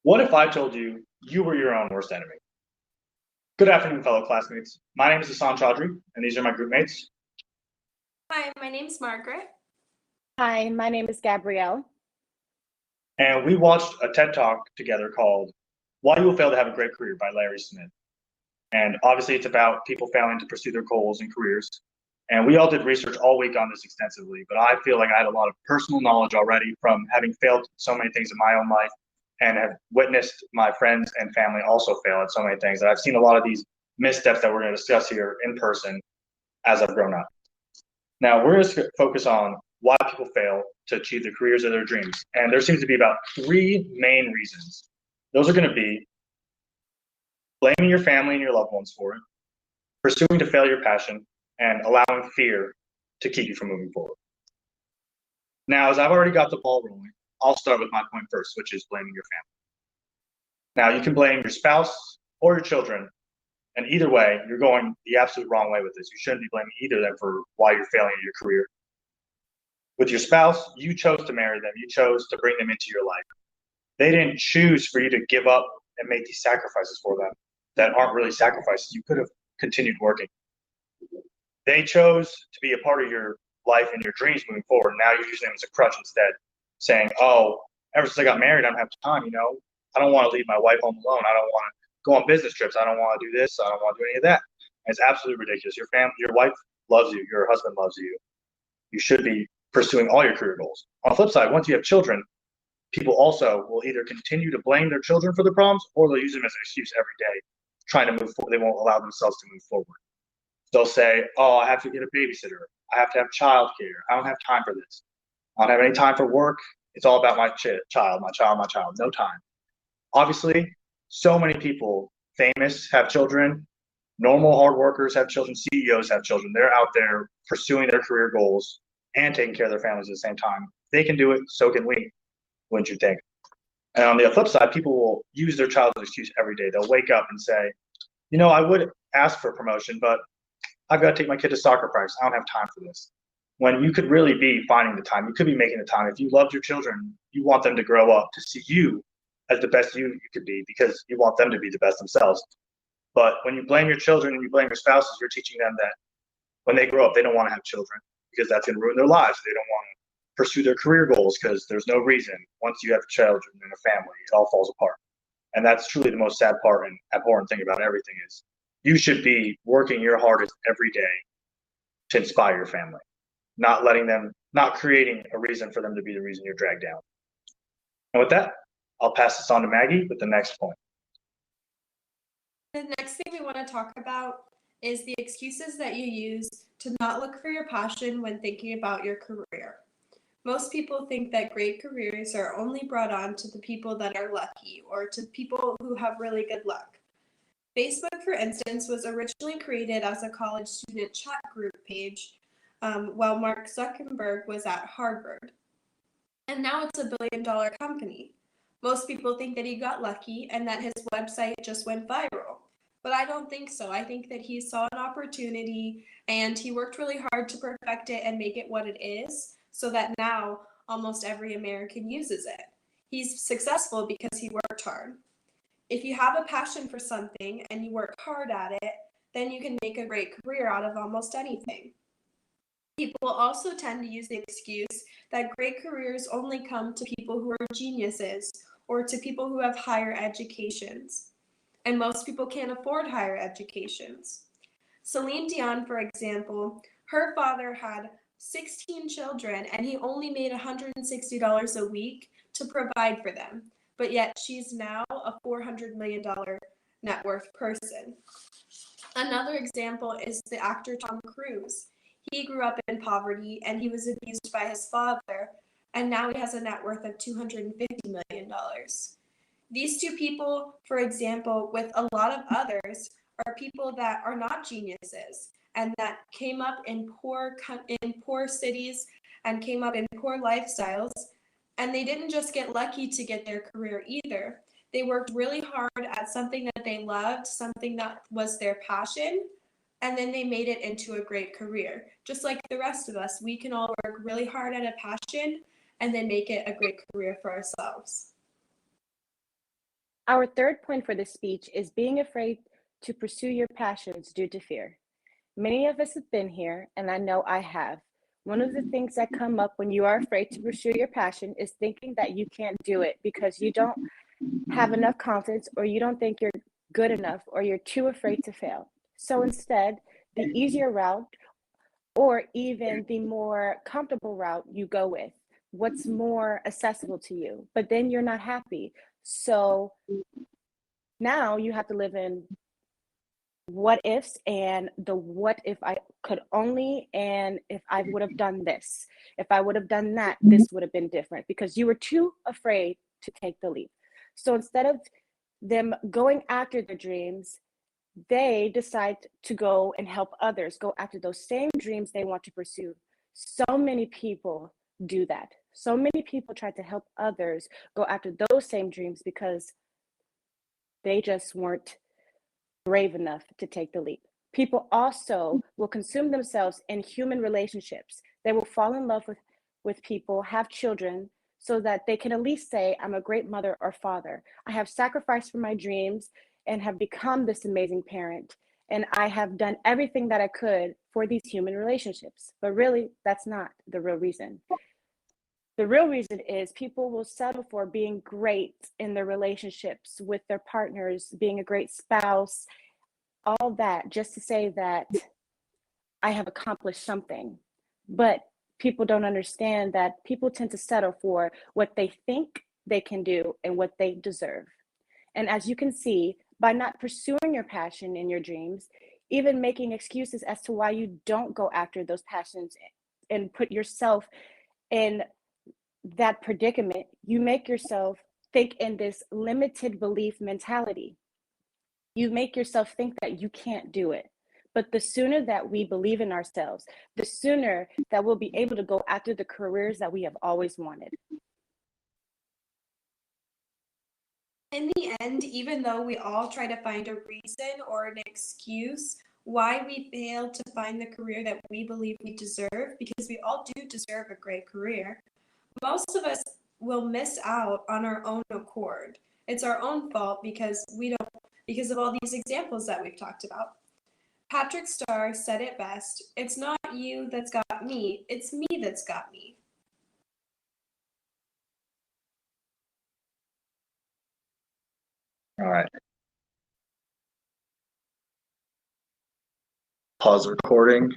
What if I told you you were your own worst enemy? Good afternoon, fellow classmates. My name is Hassan Chaudhry, and these are my group mates. Hi, my name's Margaret. Hi, my name is Gabrielle. And we watched a TED Talk together called Why You Will Fail to Have a Great Career by Larry Smith. And obviously, it's about people failing to pursue their goals and careers. And we all did research all week on this extensively, but I feel like I had a lot of personal knowledge already from having failed so many things in my own life and have witnessed my friends and family also fail at so many things. And I've seen a lot of these missteps that we're going to discuss here in person as I've grown up. Now, we're going to focus on why people fail to achieve the careers of their dreams. And there seems to be about three main reasons. Those are going to be blaming your family and your loved ones for it, pursuing to fail your passion, and allowing fear to keep you from moving forward. Now, as I've already got the ball rolling, I'll start with my point first, which is blaming your family. Now, you can blame your spouse or your children, and either way, you're going the absolute wrong way with this. You shouldn't be blaming either of them for why you're failing at your career. With your spouse, you chose to marry them. You chose to bring them into your life. They didn't choose for you to give up and make these sacrifices for them that aren't really sacrifices. You could have continued working. They chose to be a part of your life and your dreams moving forward. Now you're using them as a crutch instead, saying, oh, ever since I got married, I don't have time, I don't want to leave my wife home alone. I don't want to go on business trips. I don't want to do this. I don't want to do any of that. And it's absolutely ridiculous. Your family, your wife loves you. Your husband loves you. You should be pursuing all your career goals. On the flip side, once you have children, people also will either continue to blame their children for the problems or they'll use them as an excuse every day, trying to move forward. They won't allow themselves to move forward. They'll say, oh, I have to get a babysitter. I have to have childcare. I don't have time for this. I don't have any time for work. It's all about my child. No time. Obviously, so many people, famous, have children. Normal hard workers have children. CEOs have children. They're out there pursuing their career goals and taking care of their families at the same time. They can do it, so can we, wouldn't you think? And on the flip side, people will use their child's excuse every day. They'll wake up and say, I would ask for a promotion, but I've got to take my kid to soccer practice. I don't have time for this. When you could really be finding the time, you could be making the time. If you loved your children, you want them to grow up to see you as the best you could be because you want them to be the best themselves. But when you blame your children and you blame your spouses, you're teaching them that when they grow up, they don't want to have children because that's going to ruin their lives. They don't want to pursue their career goals because there's no reason. Once you have children and a family, it all falls apart. And that's truly the most sad part and abhorrent thing about everything is you should be working your hardest every day to inspire your family, not creating a reason for them to be the reason you're dragged down. And with that, I'll pass this on to Maggie with the next point. The next thing we want to talk about is the excuses that you use to not look for your passion when thinking about your career. Most people think that great careers are only brought on to the people that are lucky or to people who have really good luck. Facebook, for instance, was originally created as a college student chat group page while Mark Zuckerberg was at Harvard. And now it's a billion-dollar company. Most people think that he got lucky and that his website just went viral. But I don't think so. I think that he saw an opportunity and he worked really hard to perfect it and make it what it is so that now almost every American uses it. He's successful because he worked hard. If you have a passion for something and you work hard at it, then you can make a great career out of almost anything. People also tend to use the excuse that great careers only come to people who are geniuses or to people who have higher educations. And most people can't afford higher educations. Celine Dion, for example, her father had 16 children and he only made $160 a week to provide for them. But yet she's now a $400 million net worth person. Another example is the actor Tom Cruise. He grew up in poverty and he was abused by his father, and now he has a net worth of $250 million. These two people, for example, with a lot of others, are people that are not geniuses and that came up in poor cities and came up in poor lifestyles. And they didn't just get lucky to get their career either. They worked really hard at something that they loved, something that was their passion, and then they made it into a great career. Just like the rest of us, we can all work really hard at a passion and then make it a great career for ourselves. Our third point for this speech is being afraid to pursue your passions due to fear. Many of us have been here, and I know I have. One of the things that come up when you are afraid to pursue your passion is thinking that you can't do it because you don't have enough confidence, or you don't think you're good enough, or you're too afraid to fail. So instead, the easier route, or even the more comfortable route, you go with what's more accessible to you, but then you're not happy. So now you have to live in what ifs, and the what if I could only, and if I would have done this, if I would have done that, this would have been different, because you were too afraid to take the leap. So instead of them going after their dreams, they decide to go and help others go after those same dreams they want to pursue. So many people do that. So many people try to help others go after those same dreams because they just weren't brave enough to take the leap. People also will consume themselves in human relationships. They will fall in love with people, have children, so that they can at least say, I'm a great mother or father. I have sacrificed for my dreams and have become this amazing parent. And I have done everything that I could for these human relationships. But really, that's not the real reason. The real reason is people will settle for being great in their relationships with their partners, being a great spouse, all that, just to say that I have accomplished something. But people don't understand that people tend to settle for what they think they can do and what they deserve. And as you can see, by not pursuing your passion and your dreams, even making excuses as to why you don't go after those passions and put yourself in that predicament, you make yourself think in this limited belief mentality. You make yourself think that you can't do it. But the sooner that we believe in ourselves, the sooner that we'll be able to go after the careers that we have always wanted. In the end, even though we all try to find a reason or an excuse why we fail to find the career that we believe we deserve, because we all do deserve a great career, most of us will miss out on our own accord. It's our own fault because because of all these examples that we've talked about. Patrick Starr said it best, it's not you that's got me, it's me that's got me. All right. Pause the recording.